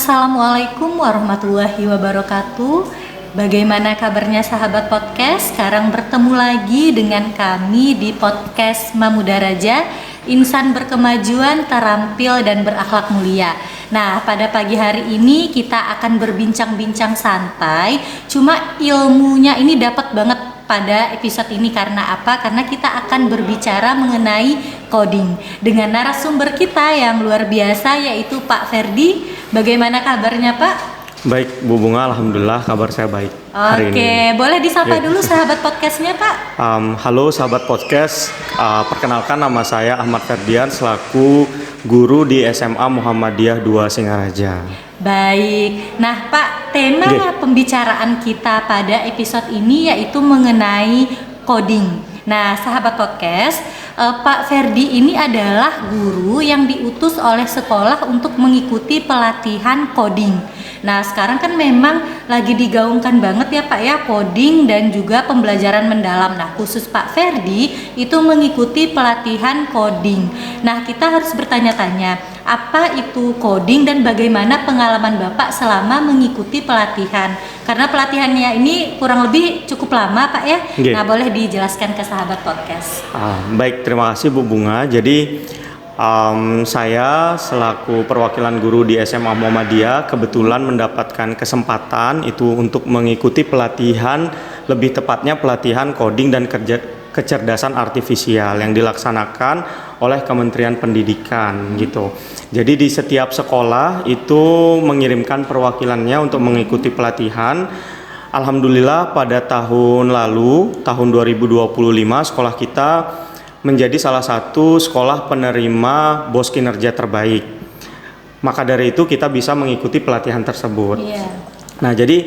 Assalamualaikum warahmatullahi wabarakatuh. Bagaimana kabarnya sahabat podcast? Sekarang bertemu lagi dengan kami di podcast Mamudaraja, insan berkemajuan, terampil dan berakhlak mulia. Nah, pada pagi hari ini kita akan berbincang-bincang santai. Cuma ilmunya ini dapat banget pada episode ini. Karena apa? Karena kita akan berbicara mengenai coding dengan narasumber kita yang luar biasa, yaitu Pak Ferdi. Bagaimana kabarnya, Pak? Baik, Bu Bunga, alhamdulillah kabar saya baik hari ini. Oke, boleh disapa dulu sahabat podcastnya, Pak? Halo sahabat podcast, perkenalkan nama saya Ahmad Ferdian selaku guru di SMA Muhammadiyah 2 Singaraja. Baik, nah Pak, tema pembicaraan kita pada episode ini yaitu mengenai coding. Nah, sahabat podcast, Pak Ferdi ini adalah guru yang diutus oleh sekolah untuk mengikuti pelatihan coding. Nah, sekarang kan memang lagi digaungkan banget ya Pak ya, coding dan juga pembelajaran mendalam. Nah, khusus Pak Ferdi itu mengikuti pelatihan coding. Nah, kita harus bertanya-tanya, apa itu coding dan bagaimana pengalaman Bapak selama mengikuti pelatihan? Karena pelatihannya ini kurang lebih cukup lama Pak ya. Nah, boleh dijelaskan ke sahabat podcast. Baik, terima kasih Bu Bunga. Jadi saya selaku perwakilan guru di SMA Muhammadiyah kebetulan mendapatkan kesempatan itu untuk mengikuti pelatihan, lebih tepatnya pelatihan coding dan kecerdasan artifisial yang dilaksanakan oleh Kementerian Pendidikan gitu. Jadi di setiap sekolah itu mengirimkan perwakilannya untuk mengikuti pelatihan. Alhamdulillah pada tahun lalu, tahun 2025, sekolah kita menjadi salah satu sekolah penerima BOS kinerja terbaik. Maka dari itu kita bisa mengikuti pelatihan tersebut. Nah, jadi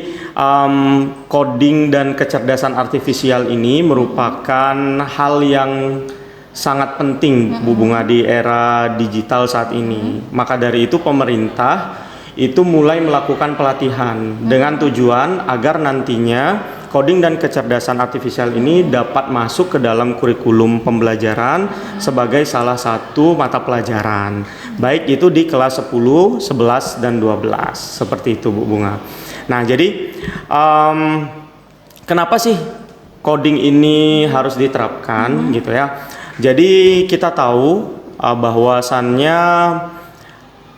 coding dan kecerdasan artifisial ini merupakan hal yang sangat penting Bu Bunga di era digital saat ini. Maka dari itu pemerintah itu mulai melakukan pelatihan dengan tujuan agar nantinya coding dan kecerdasan artifisial ini dapat masuk ke dalam kurikulum pembelajaran sebagai salah satu mata pelajaran, baik itu di kelas 10, 11, dan 12, seperti itu Bu Bunga. Nah, jadi kenapa sih coding ini harus diterapkan gitu ya? Jadi kita tahu bahwasannya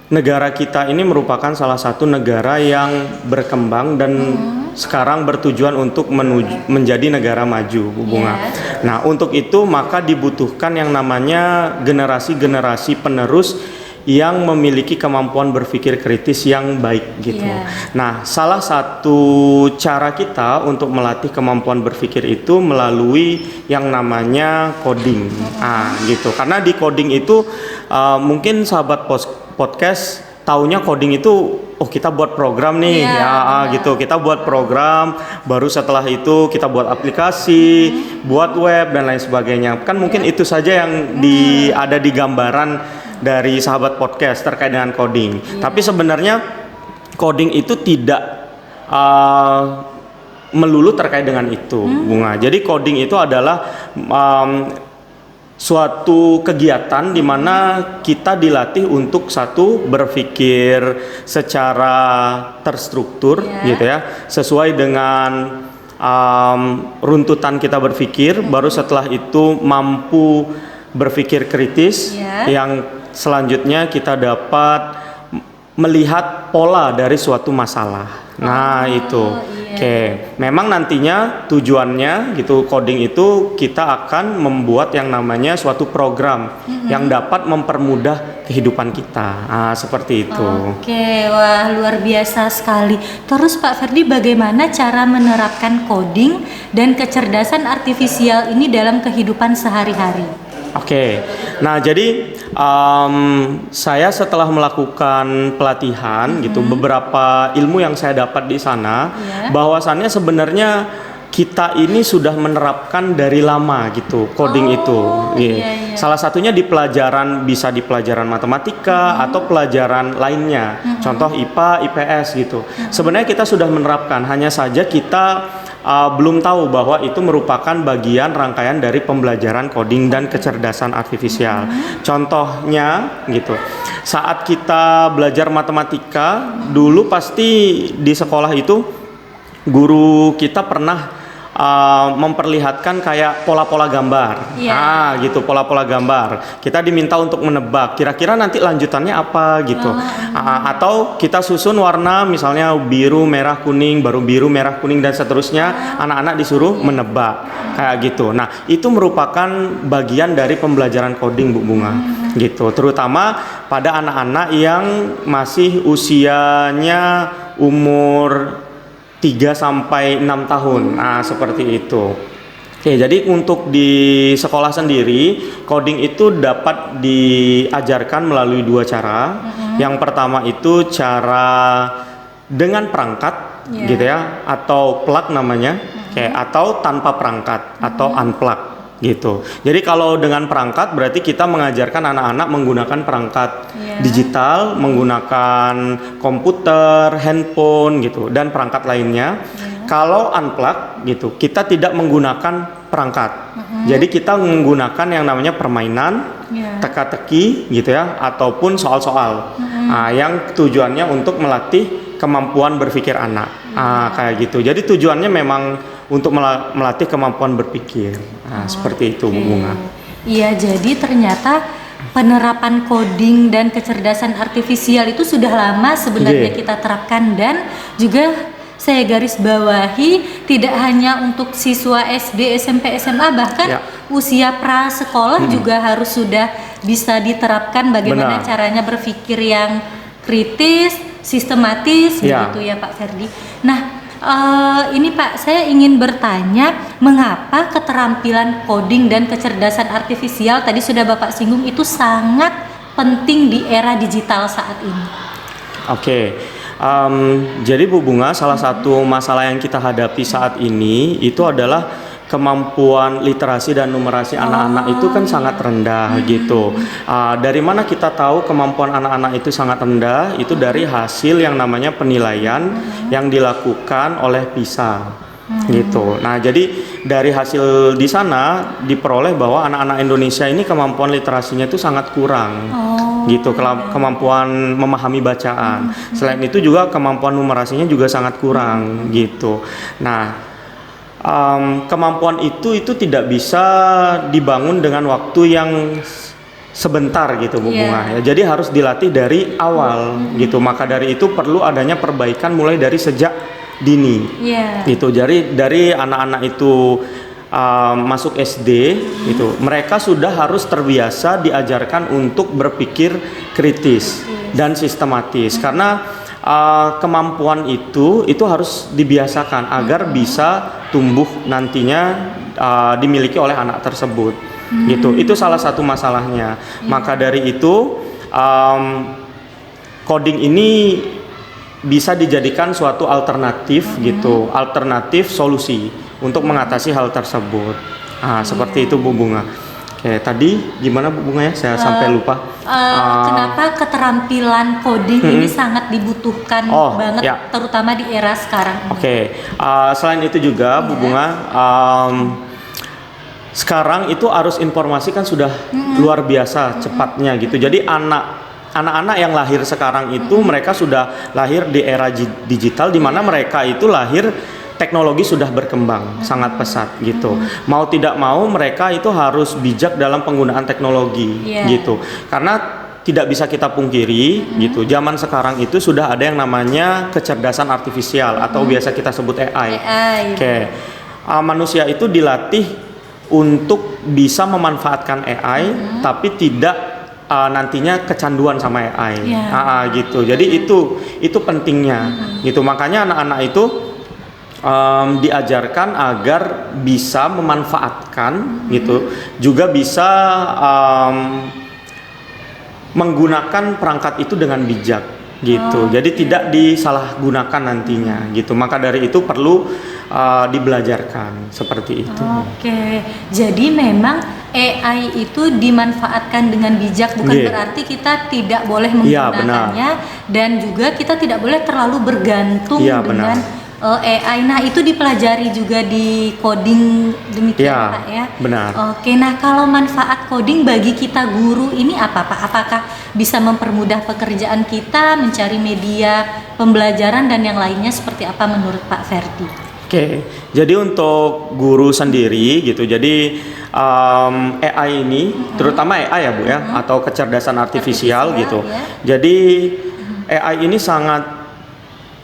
negara kita ini merupakan salah satu negara yang berkembang dan sekarang bertujuan untuk menjadi negara maju, Bu Bunga. Nah, untuk itu maka dibutuhkan yang namanya generasi-generasi penerus yang memiliki kemampuan berpikir kritis yang baik gitu. Nah, salah satu cara kita untuk melatih kemampuan berpikir itu melalui yang namanya coding. Gitu. Karena di coding itu mungkin sahabat podcast taunya coding itu kita buat program nih gitu. Kita buat program, baru setelah itu kita buat aplikasi, buat web dan lain sebagainya. Kan mungkin itu saja yang ada di gambaran dari sahabat podcast terkait dengan coding. Tapi sebenarnya coding itu tidak melulu terkait dengan itu, Bunga. Jadi coding itu adalah suatu kegiatan di mana kita dilatih untuk satu berpikir secara terstruktur gitu ya, sesuai dengan runtutan kita berpikir, baru setelah itu mampu berpikir kritis, yang selanjutnya kita dapat melihat pola dari suatu masalah. Nah, itu. Memang nantinya tujuannya gitu, coding itu kita akan membuat yang namanya suatu program yang dapat mempermudah kehidupan kita. Seperti itu. Wah, luar biasa sekali. Terus Pak Ferdi, bagaimana cara menerapkan coding dan kecerdasan artifisial ini dalam kehidupan sehari-hari? Nah jadi saya setelah melakukan pelatihan gitu, beberapa ilmu yang saya dapat di sana, bahwasannya sebenarnya kita ini sudah menerapkan dari lama gitu coding itu. Salah satunya di pelajaran, bisa di pelajaran matematika atau pelajaran lainnya, contoh IPA, IPS gitu. Sebenarnya kita sudah menerapkan, hanya saja kita belum tahu bahwa itu merupakan bagian rangkaian dari pembelajaran coding dan kecerdasan artifisial. Contohnya gitu, saat kita belajar matematika dulu pasti di sekolah itu guru kita pernah memperlihatkan kayak pola-pola gambar, gitu, pola-pola gambar. Kita diminta untuk menebak, kira-kira nanti lanjutannya apa gitu. Atau kita susun warna, misalnya biru, merah, kuning, baru biru, merah, kuning dan seterusnya. Anak-anak disuruh menebak, kayak gitu. Nah, itu merupakan bagian dari pembelajaran coding, Bu Bunga, gitu. Terutama pada anak-anak yang masih usianya umur 3 sampai 6 tahun. Nah, seperti itu. Oke, jadi untuk di sekolah sendiri, coding itu dapat diajarkan melalui 2 cara. Yang pertama itu cara dengan perangkat, gitu ya, atau plug namanya, atau tanpa perangkat, atau unplug. Gitu. Jadi kalau dengan perangkat berarti kita mengajarkan anak-anak menggunakan perangkat digital, menggunakan komputer, handphone gitu dan perangkat lainnya. Kalau unplug gitu, kita tidak menggunakan perangkat. Jadi kita menggunakan yang namanya permainan, teka-teki gitu ya, ataupun soal-soal. Yang tujuannya untuk melatih kemampuan berpikir anak. Kayak gitu. Jadi tujuannya memang untuk melatih kemampuan berpikir. Seperti itu, Bu Bunga. Iya, jadi ternyata penerapan coding dan kecerdasan artifisial itu sudah lama sebenarnya kita terapkan, dan juga saya garis bawahi tidak hanya untuk siswa SD, SMP, SMA, bahkan usia prasekolah juga harus sudah bisa diterapkan bagaimana caranya berpikir yang kritis, sistematis, begitu ya Pak Ferdi. Nah, ini Pak, saya ingin bertanya, mengapa keterampilan coding dan kecerdasan artifisial tadi sudah Bapak singgung itu sangat penting di era digital saat ini? Jadi Bu Bunga, salah satu masalah yang kita hadapi saat ini itu adalah kemampuan literasi dan numerasi anak-anak itu kan sangat rendah gitu. Dari mana kita tahu kemampuan anak-anak itu sangat rendah? Itu dari hasil yang namanya penilaian yang dilakukan oleh PISA gitu. Nah, jadi dari hasil di sana diperoleh bahwa anak-anak Indonesia ini kemampuan literasinya itu sangat kurang. Gitu, kemampuan memahami bacaan. Selain itu juga kemampuan numerasinya juga sangat kurang gitu. Nah, kemampuan itu tidak bisa dibangun dengan waktu yang sebentar gitu, Bu Bunga ya. Jadi harus dilatih dari awal gitu. Maka dari itu perlu adanya perbaikan mulai dari sejak dini. Gitu. Jadi dari anak-anak itu masuk SD gitu, mereka sudah harus terbiasa diajarkan untuk berpikir kritis dan sistematis, karena kemampuan itu harus dibiasakan agar bisa tumbuh nantinya dimiliki oleh anak tersebut. Gitu. Itu salah satu masalahnya. Maka dari itu coding ini bisa dijadikan suatu alternatif gitu, alternatif solusi untuk mengatasi hal tersebut. Seperti itu, Bu Bunga. Oke, tadi gimana Bu Bunga ya? Saya sampai lupa. Kenapa keterampilan coding ini sangat dibutuhkan banget, terutama di era sekarang? Selain itu juga Bu Bunga, sekarang itu arus informasi kan sudah luar biasa cepatnya gitu. Jadi anak-anak yang lahir sekarang itu mereka sudah lahir di era digital, di mana mereka itu lahir teknologi sudah berkembang sangat pesat gitu. Mau tidak mau mereka itu harus bijak dalam penggunaan teknologi gitu. Karena tidak bisa kita pungkiri gitu. Zaman sekarang itu sudah ada yang namanya kecerdasan artifisial atau biasa kita sebut AI. Manusia itu dilatih untuk bisa memanfaatkan AI tapi tidak nantinya kecanduan sama AI. Gitu. Jadi itu pentingnya gitu. Makanya anak-anak itu diajarkan agar bisa memanfaatkan gitu, juga bisa menggunakan perangkat itu dengan bijak gitu. Jadi tidak disalahgunakan nantinya gitu. Maka dari itu perlu dibelajarkan seperti itu. Jadi memang AI itu dimanfaatkan dengan bijak, bukan berarti kita tidak boleh menggunakannya, dan juga kita tidak boleh terlalu bergantung dengan AI. Nah, itu dipelajari juga di coding demikian Ya, Pak ya? benar. Oke, nah kalau manfaat coding bagi kita guru ini apa Pak? Apakah bisa mempermudah pekerjaan kita, mencari media pembelajaran dan yang lainnya seperti apa menurut Pak Ferdi? Oke, jadi untuk guru sendiri gitu, jadi AI ini, terutama AI ya Bu ya, atau kecerdasan artifisial gitu. Ya. Jadi AI ini sangat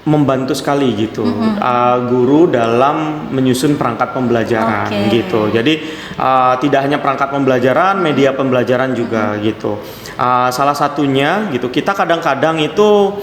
membantu sekali gitu guru dalam menyusun perangkat pembelajaran gitu. Jadi tidak hanya perangkat pembelajaran, media pembelajaran juga gitu. Salah satunya gitu, kita kadang-kadang itu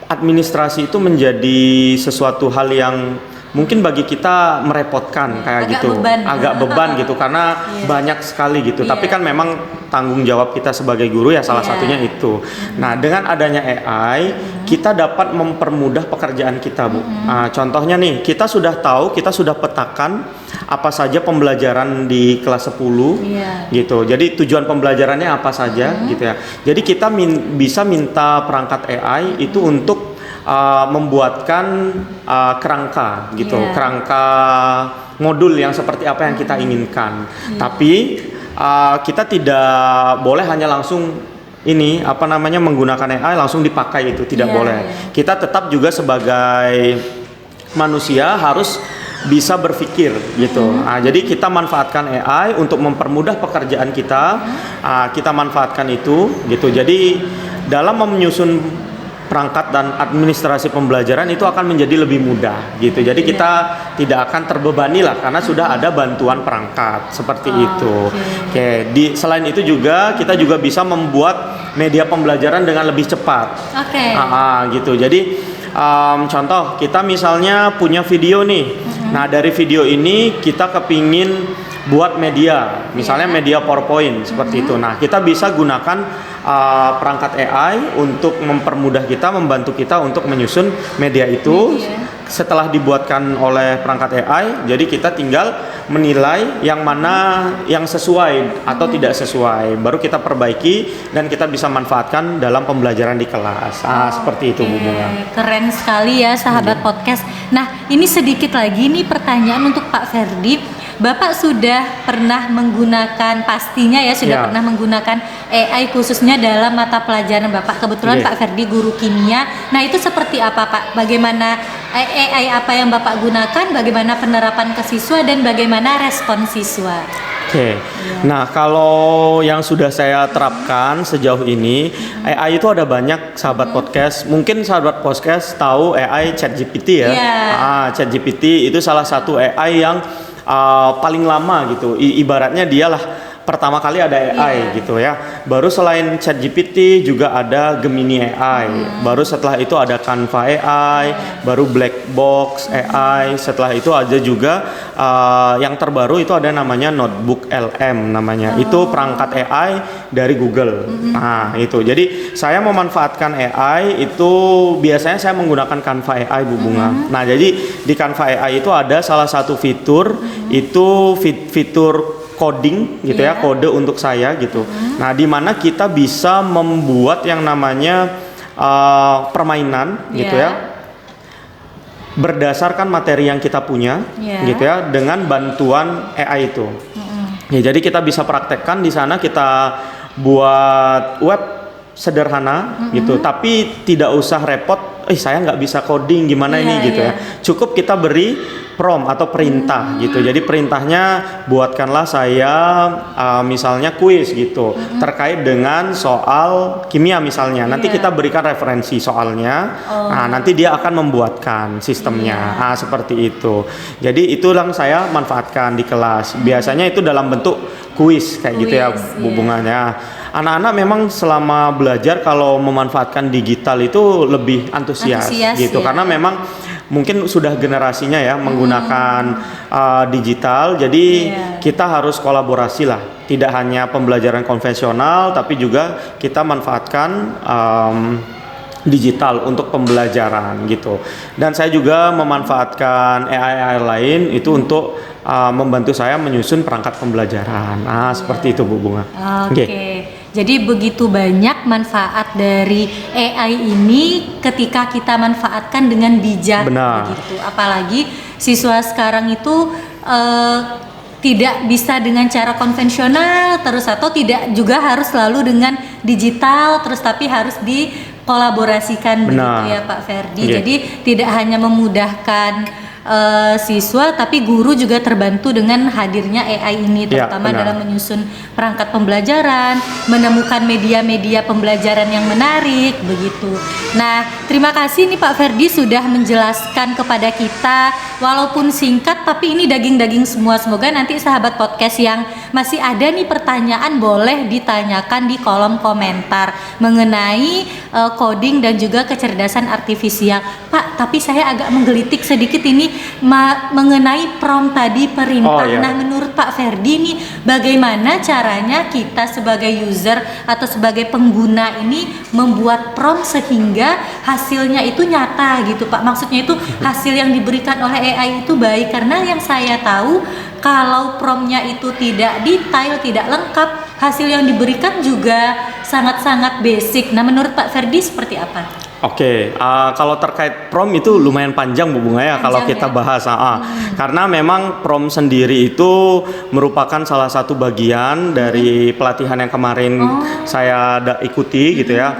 administrasi itu menjadi sesuatu hal yang mungkin bagi kita merepotkan kayak gitu, agak beban gitu karena banyak sekali gitu. Tapi kan memang tanggung jawab kita sebagai guru ya salah satunya itu. Nah, dengan adanya AI kita dapat mempermudah pekerjaan kita, Bu. Contohnya nih, kita sudah tahu, kita sudah petakan apa saja pembelajaran di kelas 10 gitu. Jadi tujuan pembelajarannya apa saja gitu ya. Jadi kita bisa minta perangkat AI itu untuk membuatkan kerangka gitu, kerangka modul yang seperti apa yang kita inginkan. Tapi kita tidak boleh hanya langsung menggunakan AI langsung dipakai, itu tidak boleh. Kita tetap juga sebagai manusia harus bisa berpikir gitu. Jadi kita manfaatkan AI untuk mempermudah pekerjaan kita. Kita manfaatkan itu gitu. Jadi dalam menyusun perangkat dan administrasi pembelajaran itu akan menjadi lebih mudah gitu. Jadi kita tidak akan terbebani lah karena sudah ada bantuan perangkat seperti itu. Oke. Selain itu juga kita juga bisa membuat media pembelajaran dengan lebih cepat. Gitu. Jadi contoh kita misalnya punya video nih. Nah, dari video ini kita kepingin buat media, misalnya media PowerPoint seperti itu. Nah, kita bisa gunakan perangkat AI untuk mempermudah kita, membantu kita untuk menyusun media itu. Setelah dibuatkan oleh perangkat AI, jadi kita tinggal menilai yang mana yang sesuai atau tidak sesuai, baru kita perbaiki dan kita bisa manfaatkan dalam pembelajaran di kelas. Seperti itu Bu Bunga. Keren sekali ya sahabat podcast. Nah, ini sedikit lagi nih pertanyaan untuk Pak Ferdi. Bapak sudah pernah menggunakan, pastinya ya sudah pernah menggunakan AI khususnya dalam mata pelajaran Bapak. Kebetulan Pak Ferdi guru kimia. Nah, itu seperti apa Pak? Bagaimana AI apa yang Bapak gunakan? Bagaimana penerapan ke siswa dan bagaimana respon siswa? Nah kalau yang sudah saya terapkan sejauh ini, AI itu ada banyak sahabat podcast. Mungkin sahabat podcast tahu AI ChatGPT ya. ChatGPT itu salah satu AI yang paling lama gitu. Ibaratnya dialah pertama kali ada AI gitu ya. Baru selain ChatGPT juga ada Gemini AI. Baru setelah itu ada Canva AI, baru Blackbox AI. Setelah itu ada juga yang terbaru itu ada namanya Notebook LM namanya. Itu perangkat AI dari Google. Nah, itu. Jadi saya memanfaatkan AI itu biasanya saya menggunakan Canva AI Bu Bunga. Nah, jadi di Canva AI itu ada salah satu fitur itu fitur coding gitu ya, kode untuk saya gitu. Nah, di mana kita bisa membuat yang namanya permainan gitu ya, berdasarkan materi yang kita punya gitu ya, dengan bantuan AI itu. Ya, jadi kita bisa praktekkan di sana, kita buat web sederhana gitu, tapi tidak usah repot. Saya nggak bisa coding gimana ini gitu ya. Cukup kita beri prompt atau perintah gitu. Jadi perintahnya buatkanlah saya misalnya kuis gitu terkait dengan soal kimia misalnya. Nanti kita berikan referensi soalnya. Nah, nanti dia akan membuatkan sistemnya. Seperti itu. Jadi itu yang saya manfaatkan di kelas. Biasanya itu dalam bentuk kuis kayak gitu ya Bu Bunganya. Anak-anak memang selama belajar kalau memanfaatkan digital itu lebih antusias gitu karena memang mungkin sudah generasinya ya menggunakan digital, jadi kita harus kolaborasi lah, tidak hanya pembelajaran konvensional tapi juga kita manfaatkan digital untuk pembelajaran gitu. Dan saya juga memanfaatkan AI lain itu untuk membantu saya menyusun perangkat pembelajaran. Seperti itu Bu Bunga. Oke. Jadi begitu banyak manfaat dari AI ini ketika kita manfaatkan dengan bijak. Benar. Begitu. Apalagi siswa sekarang itu tidak bisa dengan cara konvensional terus, atau tidak juga harus selalu dengan digital terus, tapi harus dikolaborasikan. Begitu ya Pak Ferdi. Yeah. Jadi tidak hanya memudahkan siswa, tapi guru juga terbantu dengan hadirnya AI ini, terutama dalam menyusun perangkat pembelajaran, menemukan media-media pembelajaran yang menarik begitu. Nah, terima kasih nih Pak Ferdi sudah menjelaskan kepada kita, walaupun singkat tapi ini daging-daging semua. Semoga nanti sahabat podcast yang masih ada nih pertanyaan boleh ditanyakan di kolom komentar mengenai coding dan juga kecerdasan artifisial. Pak, tapi saya agak menggelitik sedikit ini mengenai prompt tadi, perintah. Nah, menurut Pak Ferdi nih, bagaimana caranya kita sebagai user atau sebagai pengguna ini membuat prompt sehingga hasilnya itu nyata gitu Pak? Maksudnya itu hasil yang diberikan oleh AI itu baik, karena yang saya tahu kalau promptnya itu tidak detail, tidak lengkap, hasil yang diberikan juga sangat-sangat basic. Nah, menurut Pak Ferdi seperti apa? Oke, kalau terkait prompt itu lumayan panjang Bu Bunga ya kalau kita bahas. Karena memang prompt sendiri itu merupakan salah satu bagian dari pelatihan yang kemarin saya ikuti gitu ya.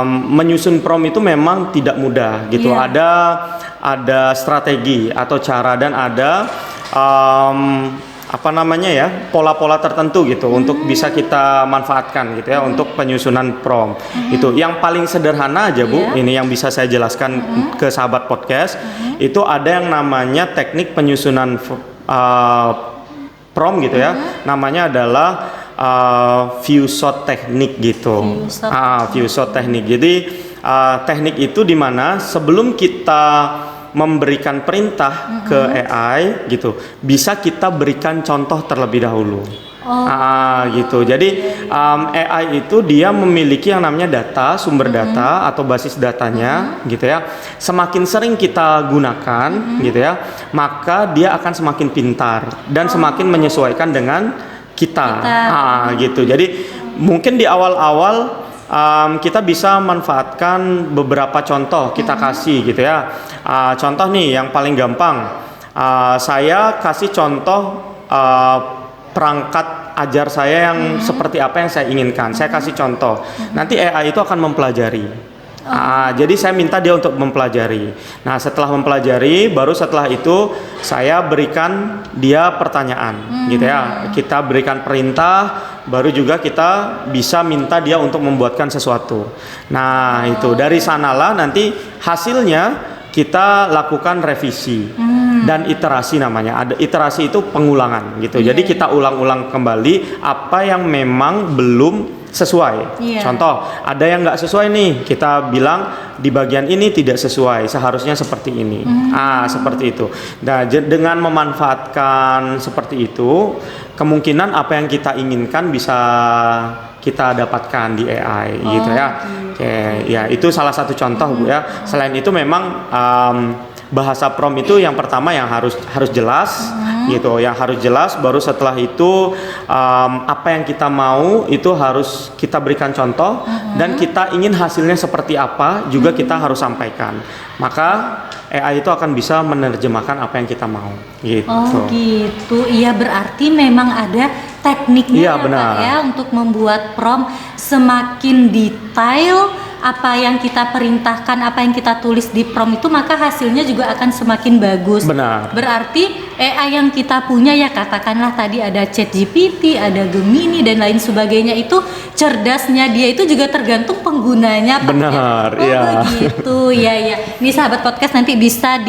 Menyusun prompt itu memang tidak mudah gitu. Ada strategi atau cara, dan ada pola-pola tertentu gitu untuk bisa kita manfaatkan gitu ya untuk penyusunan prompt. Itu yang paling sederhana aja Bu, ini yang bisa saya jelaskan ke sahabat podcast. Itu ada yang namanya teknik penyusunan prompt gitu ya. Namanya adalah Few-Shot teknik gitu. Few-Shot teknik. Jadi teknik itu dimana sebelum kita memberikan perintah ke AI gitu, bisa kita berikan contoh terlebih dahulu. Gitu. Jadi AI itu dia memiliki yang namanya data, sumber data atau basis datanya gitu ya. Semakin sering kita gunakan gitu ya, maka dia akan semakin pintar dan semakin menyesuaikan dengan kita. Gitu. Jadi mungkin di awal-awal kita bisa manfaatkan beberapa contoh, kita kasih gitu ya. Contoh nih yang paling gampang, saya kasih contoh perangkat ajar saya yang seperti apa yang saya inginkan. Saya kasih contoh, nanti AI itu akan mempelajari. Jadi saya minta dia untuk mempelajari. Nah, setelah mempelajari, baru setelah itu saya berikan dia pertanyaan gitu ya. Kita berikan perintah, baru juga kita bisa minta dia untuk membuatkan sesuatu. Nah, itu dari sanalah nanti hasilnya kita lakukan revisi dan iterasi namanya. Ada iterasi itu pengulangan gitu. Jadi kita ulang-ulang kembali apa yang memang belum sesuai. Contoh, ada yang nggak sesuai nih, kita bilang di bagian ini tidak sesuai, seharusnya seperti ini. Seperti itu. Nah, dengan memanfaatkan seperti itu, kemungkinan apa yang kita inginkan bisa kita dapatkan di AI gitu ya. Oke, ya itu salah satu contoh Bu ya. Selain itu memang bahasa prompt itu yang pertama yang harus jelas gitu, yang harus jelas. Baru setelah itu apa yang kita mau itu harus kita berikan contoh, dan kita ingin hasilnya seperti apa juga kita harus sampaikan. Maka AI itu akan bisa menerjemahkan apa yang kita mau gitu. Gitu. Iya, berarti memang ada tekniknya Pak ya untuk membuat prompt semakin detail. Apa yang kita perintahkan, apa yang kita tulis di prompt itu, maka hasilnya juga akan semakin bagus. Benar. Berarti AI yang kita punya ya, katakanlah tadi ada ChatGPT, ada Gemini dan lain sebagainya, itu cerdasnya dia itu juga tergantung penggunanya Pak. Benar, begitu ya. Ini sahabat podcast nanti bisa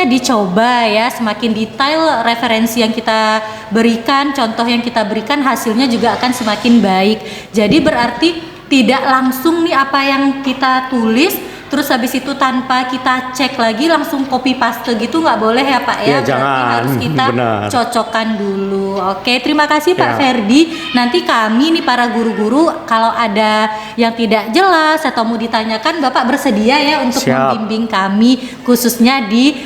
dicoba ya, semakin detail referensi yang kita berikan, contoh yang kita berikan, hasilnya juga akan semakin baik. Jadi berarti tidak langsung nih apa yang kita tulis terus habis itu tanpa kita cek lagi langsung copy paste gitu, nggak boleh ya Pak ya. Jangan, harus kita cocokkan dulu. Oke, terima kasih Pak Ferdi. Nanti kami nih para guru-guru kalau ada yang tidak jelas atau mau ditanyakan, Bapak bersedia ya untuk membimbing kami khususnya di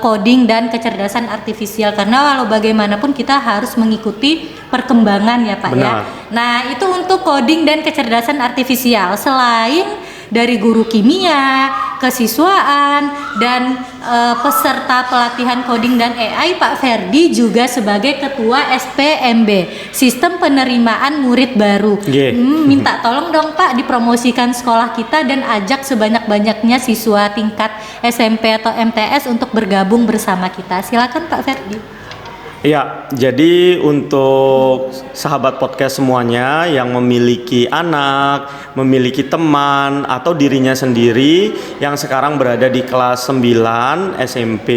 coding dan kecerdasan artifisial, karena walau bagaimanapun kita harus mengikuti perkembangan ya Pak. Benar. Ya. Nah itu untuk coding dan kecerdasan artifisial. Selain dari guru kimia, kesiswaan, dan peserta pelatihan coding dan AI, Pak Ferdi juga sebagai ketua SPMB, Sistem Penerimaan Murid Baru. Minta tolong dong Pak dipromosikan sekolah kita dan ajak sebanyak-banyaknya siswa tingkat SMP atau MTS untuk bergabung bersama kita. Silakan Pak Ferdi. Ya, jadi untuk sahabat podcast semuanya yang memiliki anak, memiliki teman, atau dirinya sendiri yang sekarang berada di kelas 9 SMP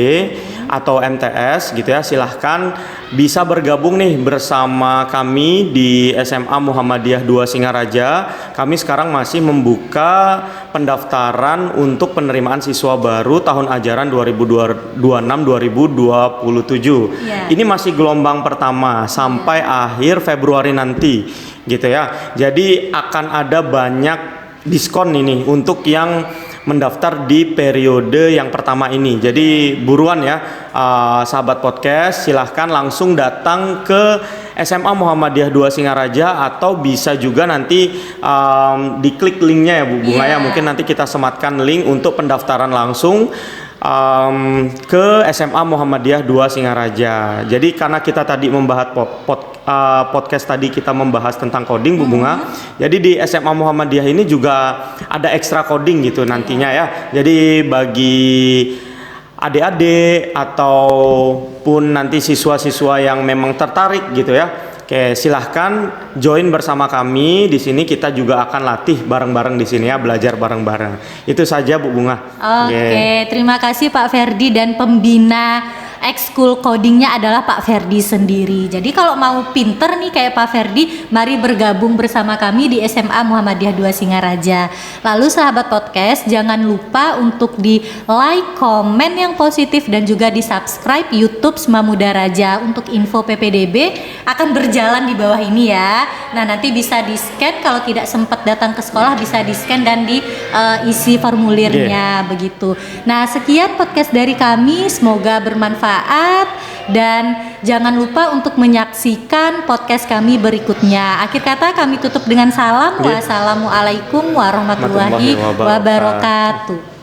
atau MTS gitu ya, silahkan bisa bergabung nih bersama kami di SMA Muhammadiyah 2 Singaraja. Kami sekarang masih membuka pendaftaran untuk penerimaan siswa baru tahun ajaran 2026-2027. Ini masih gelombang pertama sampai akhir Februari nanti gitu ya. Jadi akan ada banyak diskon ini untuk yang mendaftar di periode yang pertama ini. Jadi buruan ya sahabat podcast, silahkan langsung datang ke SMA Muhammadiyah 2 Singaraja, atau bisa juga nanti diklik linknya ya Bu Bunga ya. Mungkin nanti kita sematkan link untuk pendaftaran langsung ke SMA Muhammadiyah 2 Singaraja. Jadi karena kita tadi membahas podcast tadi kita membahas tentang coding Bu Bunga. Jadi di SMA Muhammadiyah ini juga ada ekstra coding gitu nantinya ya. Jadi bagi adik-adik ataupun nanti siswa-siswa yang memang tertarik gitu ya, oke, silahkan join bersama kami di sini. Kita juga akan latih bareng-bareng di sini ya, belajar bareng-bareng. Itu saja Bu Bunga. Oke, terima kasih Pak Ferdi, dan pembina ekskul codingnya adalah Pak Ferdi sendiri. Jadi kalau mau pinter nih kayak Pak Ferdi, mari bergabung bersama kami di SMA Muhammadiyah 2 Singaraja. Lalu sahabat podcast, jangan lupa untuk di like, komen yang positif, dan juga di subscribe YouTube SMA Muda Raja. Untuk info PPDB akan berjalan di bawah ini ya. Nah nanti bisa di scan, kalau tidak sempat datang ke sekolah bisa di scan dan diisi formulirnya begitu. Nah sekian podcast dari kami, semoga bermanfaat, dan jangan lupa untuk menyaksikan podcast kami berikutnya. Akhir kata kami tutup dengan salam. Wassalamualaikum warahmatullahi wabarakatuh.